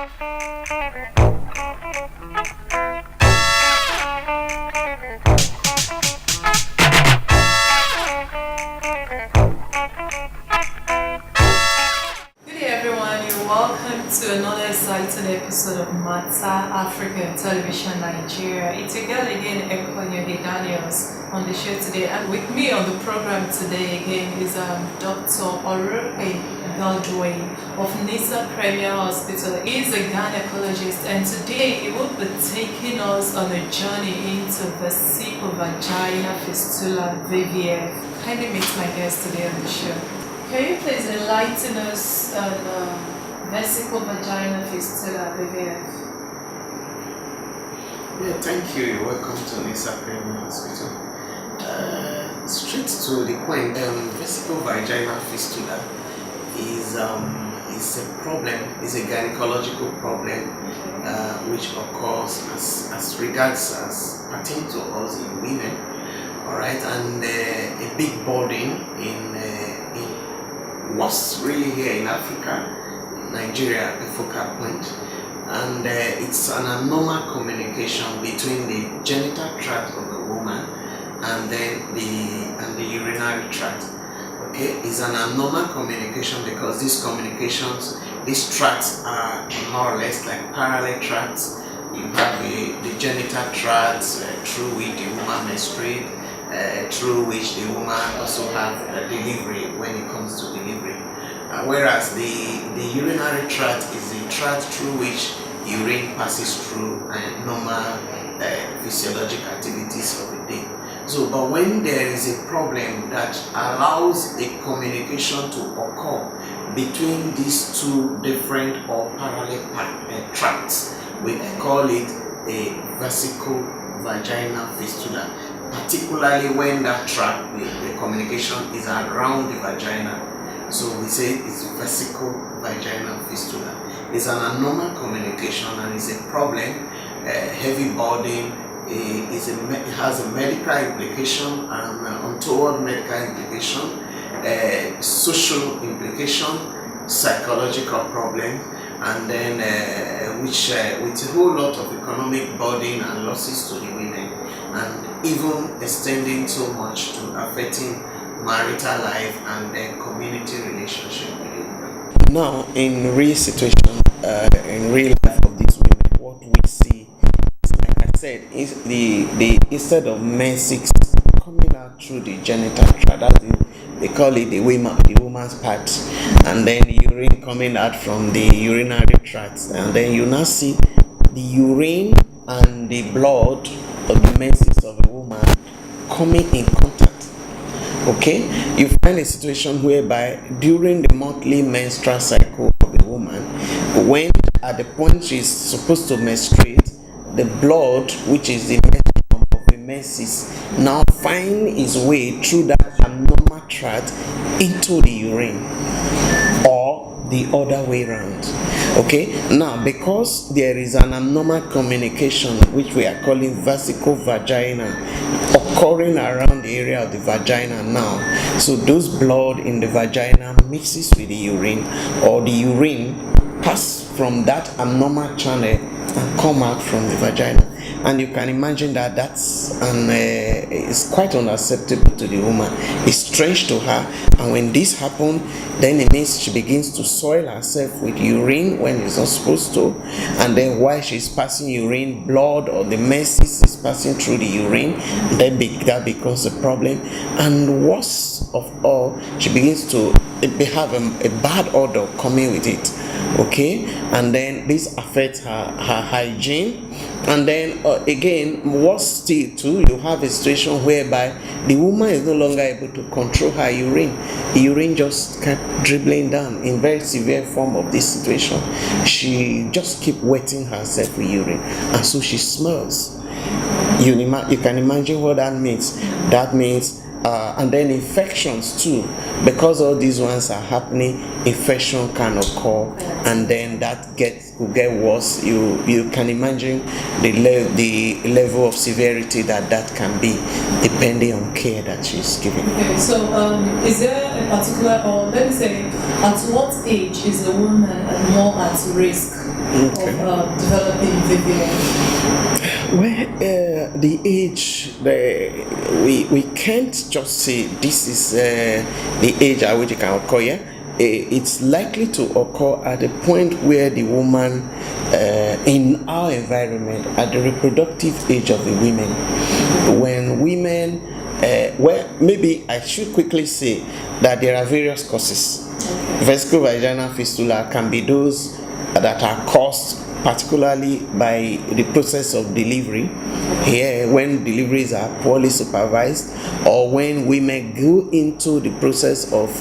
Welcome to another exciting episode of Mata African Television Nigeria. It's your girl again, Ekonyoge Daniels, on the show today. And with me on the program today again is Dr. Orupe Godwin of NISA Premier Hospital. He's a gynecologist, and today he will be taking us on a journey into Vesico Vagina Fistula, VVF. Kindly meet my guest today on the show. Can you please enlighten us on Vesico Vagina Fistula, VVF? Yeah, thank you. You're welcome to NISA Premier Hospital. Straight to the point, Vesico Vagina Fistula is a problem, is a gynecological problem which occurs as regards as pertain to us in women, all right, and a big burden in what's really here in Africa, Nigeria, the focal point, and it's an abnormal communication between the genital tract of the woman and then the urinary tract. Okay, it's an abnormal communication because these tracts are more or less like parallel tracts. You have the genital tracts through which the woman menstruates, through which the woman also have a delivery when it comes to delivery. Whereas the urinary tract is the tract through which urine passes through normal physiological activities of the day. So, but when there is a problem that allows a communication to occur between these two different or parallel tracts, we call it a vesico vaginal fistula, particularly when that tract, the communication is around the vagina. So we say it's vesico vaginal fistula. It's an abnormal communication and it's a problem, heavy burden. It has a medical implication and untoward medical implication, social implication, psychological problem, and then with a whole lot of economic burden and losses to the women, and even extending so much to affecting marital life and then community relationship with the women. Now, in real situation, in real life of these women, what we see is, like I said, is the instead of menses coming out through the genital tract, they call it the woman's part, and then urine coming out from the urinary tract, and then you now see the urine and the blood of the menses of a woman coming in contact. Okay, you find a situation whereby during the monthly menstrual cycle of the woman, when at the point she's supposed to menstruate, the blood, which is the menstruum of the menses, now find its way through that abnormal tract into the urine, or the other way around. Okay, now because there is an abnormal communication which we are calling vesico vagina occurring around the area of the vagina now, so those blood in the vagina mixes with the urine, or the urine pass from that abnormal channel and come out from the vagina, and you can imagine that it's quite unacceptable to the woman. It's strange to her, and when this happens, then it means she begins to soil herself with urine when it's not supposed to, and then while she's passing urine, blood or the menses is passing through the urine, then that becomes a problem. And worst of all, she begins to have a bad odor coming with it. Okay, and then this affects her hygiene, and then again, worse still too, you have a situation whereby the woman is no longer able to control her urine. The urine just kept dribbling down in very severe form of this situation. She just keep wetting herself with urine, and so she smells. You can imagine what that means. That means and then infections too. Because all these ones are happening, infection can occur, and then that will get worse. You can imagine the level of severity that can be, depending on care that she's given. Okay, so is there a particular, or let me say, at what age is a woman more at risk of developing VVF? Well, the age, we can't just say this is the age at which it can occur. Yeah? It's likely to occur at the point where the woman, in our environment, at the reproductive age of the women, when women, well, maybe I should quickly say that there are various causes. Vesico Vagina Fistula can be those that are caused particularly by the process of delivery, here when deliveries are poorly supervised, or when women go into the process of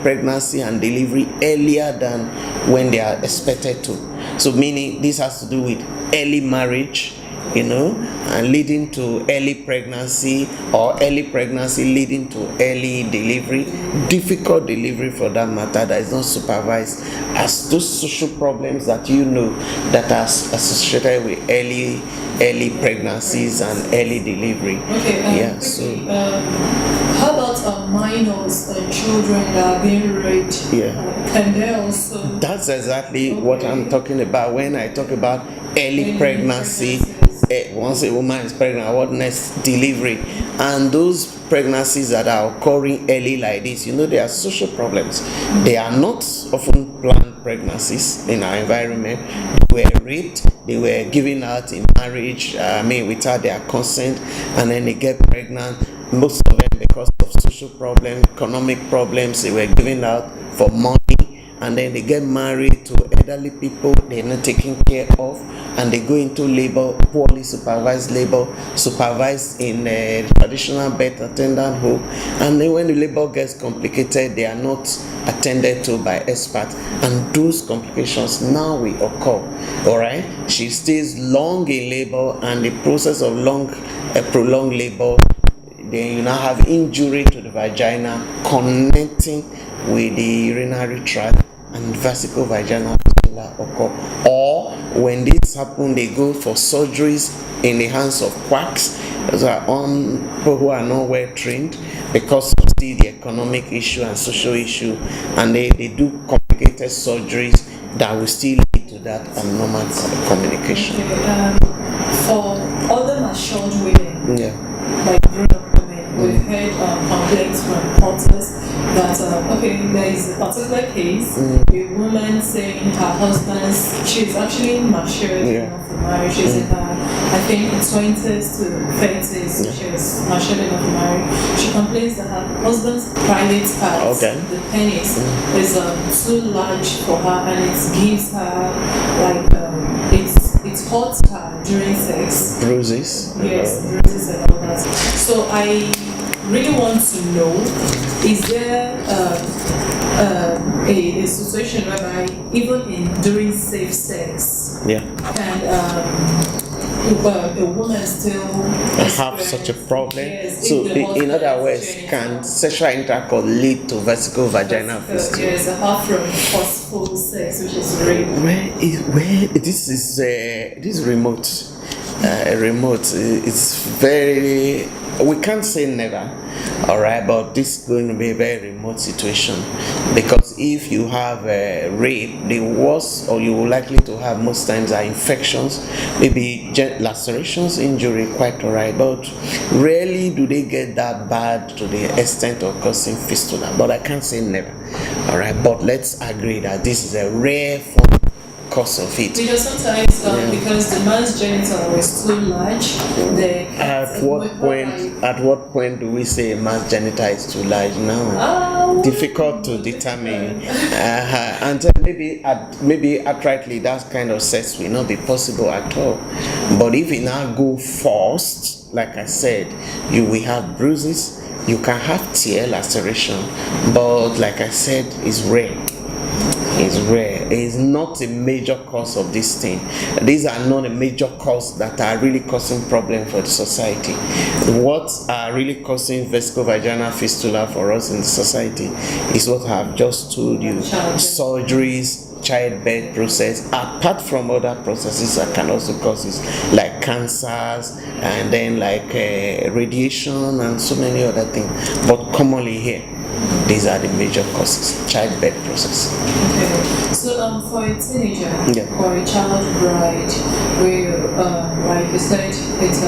pregnancy and delivery earlier than when they are expected to. So meaning this has to do with early marriage, and leading to early pregnancy, or early pregnancy leading to early delivery, difficult delivery for that matter, that is not supervised, as those social problems that that are associated with early pregnancies and early delivery. Okay, how about minors and children that are being raped? Can they also? That's exactly what I'm talking about when I talk about early pregnancy. Once a woman is pregnant, what next? Delivery. And those pregnancies that are occurring early like this, there are social problems. They are not often planned pregnancies in our environment. They were raped, they were given out in marriage, without their consent, and then they get pregnant. Most of them because of social problems, economic problems, they were given out for money. And then they get married to elderly people they're not taking care of, and they go into labor, poorly supervised labor, supervised in a traditional birth attendant home, and then when the labor gets complicated, they are not attended to by experts, and those complications now will occur. All right, she stays long in labor, and the process of prolonged labor, then you now have injury to the vagina connecting with the urinary tract, and vesico vagina fistula occur. Or when this happens, they go for surgeries in the hands of quacks, those are people who are not well trained because of the economic issue and social issue, and they do complicated surgeries that will still lead to that abnormal communication. Okay, for other matured women, like grown-up women, we've heard complaints from reporters that there is a particular case, a woman saying her she's actually matured enough for marriage. She's in her, I think, 20s to 30s. She's matured enough for marriage. She complains that her husband's private part, the penis, is too large for her, and it gives her it hurts her during sex. Bruises. Yes, bruises and all that. So I really want to know, is there a situation whereby even during safe sex, can a woman still have such a problem? So in other words, can sexual intercourse lead to vesico vagina fistula? Yes, apart from forceful sex, which is rape. This is remote. It's very, we can't say never, all right, but this is going to be a very remote situation, because if you have rape, the worst, or you will likely to have most times, are infections, maybe lacerations, injury, quite all right, but rarely do they get that bad to the extent of causing fistula. But I can't say never, all right, but let's agree that this is a rare form cause of it. Because sometimes because the man's genital was too large, at what point do we say a man's genital is too large now? Difficult to determine. And maybe outrightly that kind of sex will not be possible at all. But if you now go forced, like I said, you will have bruises, you can have tear, laceration, but like I said, it's rare. It's rare. is not a major cause of this thing. These are not a major cause that are really causing problem for the society. What are really causing vesico vagina fistula for us in the society is what I have just told you: surgeries, childbirth process, apart from other processes that can also cause it, like cancers, and then like radiation and so many other things. But commonly here, these are the major causes: childbirth process. Okay. So for a teenager or a child bride, where like you said, it's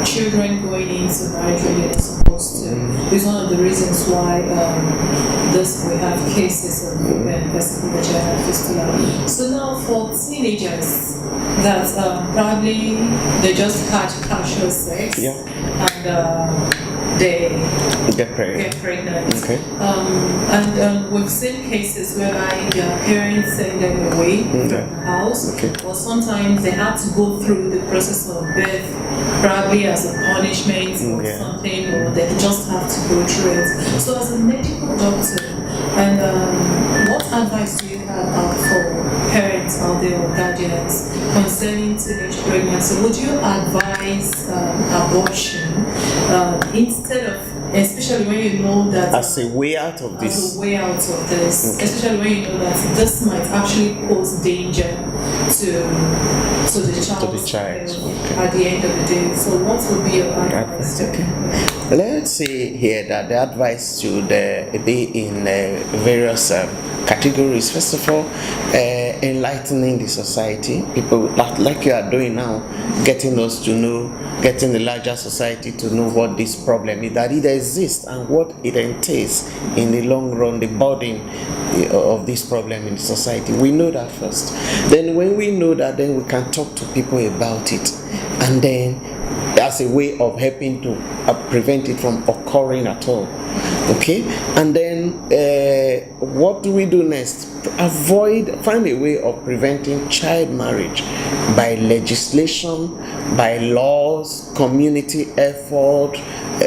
children going into marriage when they're supposed to. It's one of the reasons why we have cases of vesico vagina fistula. So now for teenagers that probably they just had casual sex and they get pregnant. Okay. And we've seen cases whereby their parents send them away from the house, or sometimes they have to go through the process of birth, probably as a punishment or something, or they just have to go through it. So as a medical doctor, and what advice do you have for parents out there or guardians concerning teenage pregnancy? Would you advise abortion instead of, especially when you know that as a way out of this, especially when you know that this might actually pose danger to the child at the end of the day? So what would be your advice? Let's say here that the advice should be in various categories. First of all, enlightening the society, people like you are doing now, getting us to know, getting the larger society to know what this problem is, that it exists and what it entails in the long run, the burden of this problem in society. We know that first. Then when we know that, then we can talk to people about it, and then as a way of helping to prevent it from occurring at all. Okay, and then what do we do next? Find a way of preventing child marriage by legislation, by laws, community effort,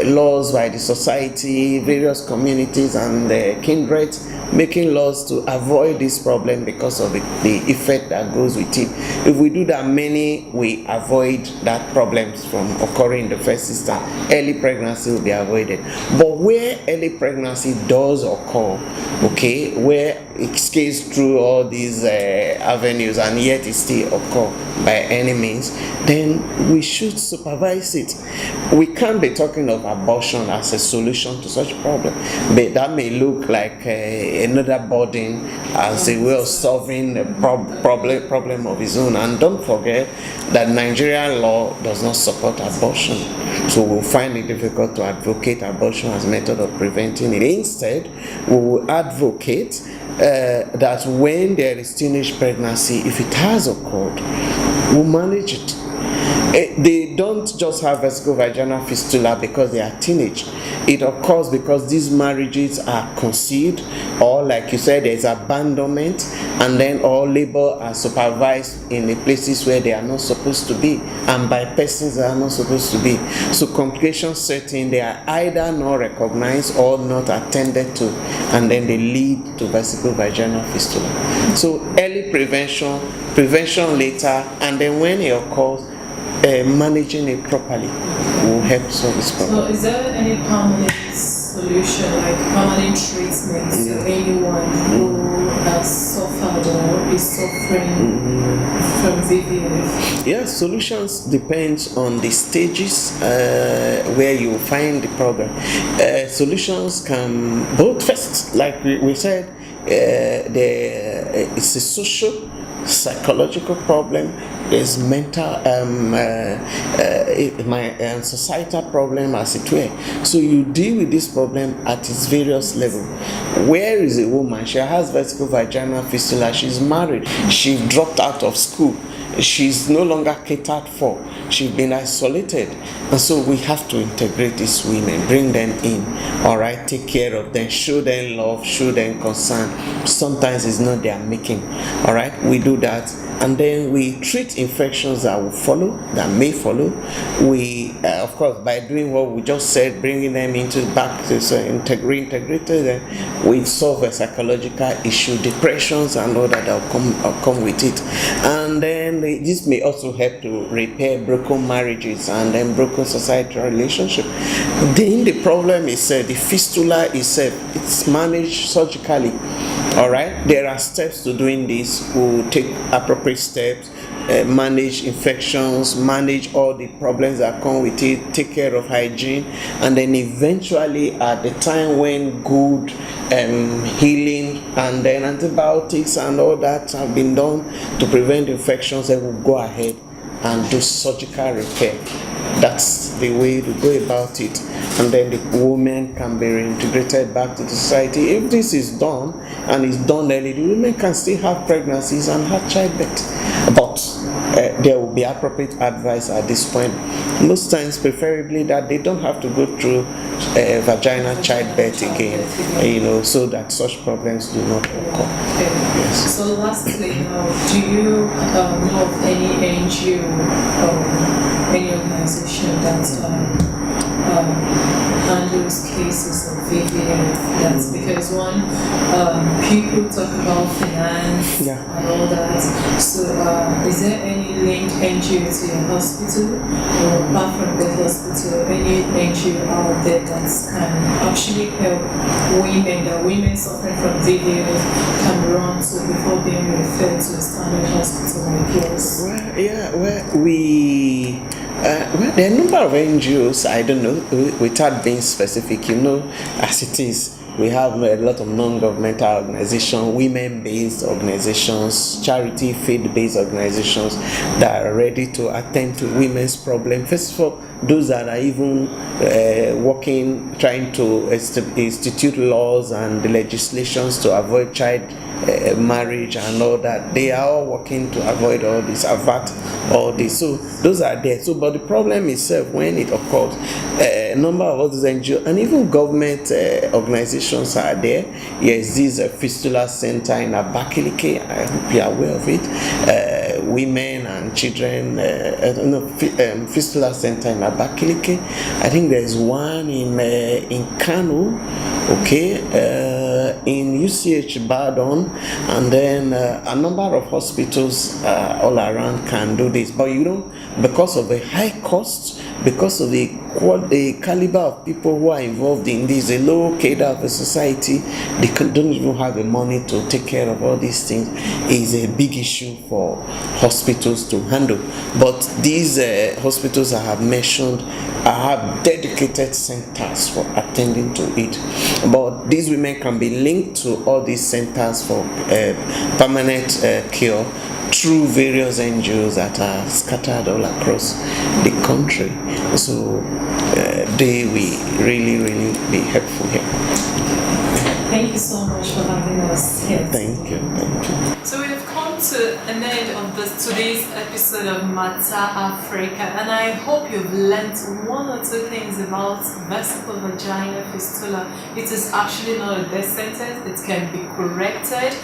laws by the society, various communities and kindred, making laws to avoid this problem because of the effect that goes with it. If we do that, many we avoid that problems from occurring in the first instance. Early pregnancy will be avoided. But where early pregnancy does occur, okay, where it scales through all these avenues and yet it still occur by any means, then we should supervise it. We can't be talking of abortion as a solution to such a problem, but that may look like another burden as a way of solving a problem of its own. And don't forget that Nigerian law does not support abortion, so we'll find it difficult to advocate abortion as a method of preventing it. Instead, we will advocate that when there is teenage pregnancy, if it has occurred, we'll manage it. They don't just have vesico vagina fistula because they are teenage. It occurs because these marriages are conceived, or like you said, there's abandonment, and then all labor are supervised in the places where they are not supposed to be, and by persons that are not supposed to be. So complications set in, they are either not recognized or not attended to, and then they lead to vesico vagina fistula. So early prevention later, and then when it occurs, managing it properly will help solve this problem. So is there any permanent solution, like permanent treatment to anyone who has suffered or is suffering from VVF? Yes, solutions depends on the stages where you find the problem. Solutions can both, first, like we said, it's a social, psychological problem, there's mental societal problem, as it were. So you deal with this problem at its various levels. Where is a woman? She has vesico vagina fistula, she's married, she dropped out of school, she's no longer catered for, she's been isolated, and so we have to integrate these women, bring them in, all right, take care of them, show them love, show them concern. Sometimes it's not their making, all right, we do that, and then we treat infections that will follow, that may follow. We, of course, by doing what we just said, bringing them back to reintegrated, we solve a psychological issue, depressions and all that will come with it. And then this may also help to repair broken marriages and then broken societal relationship. Then the problem is the fistula itself. It's managed surgically. All right, there are steps to doing this. We'll take appropriate steps, manage infections, manage all the problems that come with it, take care of hygiene, and then eventually at the time when good healing and then antibiotics and all that have been done to prevent infections, then we'll go ahead and do surgical repair. That's the way to go about it, and then the woman can be reintegrated back to the society. If this is done and is done early, the women can still have pregnancies and have childbirth, but there will be appropriate advice at this point. Most times, preferably that they don't have to go through vaginal childbirth again, so that such problems do not occur. Yes. So lastly, do you know of any NGO or any organization that handles cases of VVF? That's because people talk about finance and all that. So is there any linked NGO to your hospital, or apart from the hospital, any NGO out there that can actually help women suffering from VVF can run to before being referred to a standard hospital like yours? There are a number of NGOs, I don't know, without being specific, as it is. We have a lot of non-governmental organizations, women-based organizations, charity, faith-based organizations that are ready to attend to women's problems. First of all, those that are even trying to institute laws and the legislations to avoid child marriage and all that. They are all working to avoid all this, avert all this. So those are there. So, but the problem itself, when it occurs, a number of other NGOs and even government organizations are there. Yes, this is a fistula center in Abakaliki. I hope you are aware of it. Women and children, fistula center in Abakaliki. I think there's one in Kano, in UCH Badon, and then a number of hospitals all around can do this. But because of the high cost, because of the caliber of people who are involved in this, the low cadre of the society, they don't even have the money to take care of all these things. Is a big issue for hospitals to handle. But these hospitals I have mentioned have dedicated centers for attending to it. But these women can be linked to all these centers for permanent cure through various NGOs that are scattered all across the country. So they will really, really be helpful here. Thank you so much for having us here. Thank you. So we have come to an end of today's episode of Matter Africa, and I hope you've learnt one or two things about Vesico Vagina Fistula. It is actually not a death sentence. It can be corrected.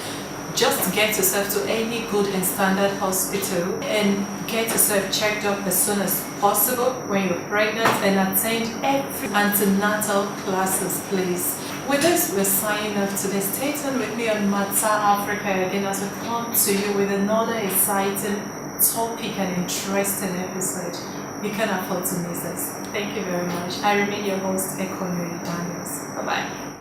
Just get yourself to any good and standard hospital and get yourself checked up as soon as possible when you're pregnant, and attend every antenatal classes, please. With this, we're signing off today. Stay tuned with me on Matter Africa again as we come to you with another exciting topic and interesting episode. You can't afford to miss this. Thank you very much. I remain your host, Ekonyo Daniels. Bye-bye.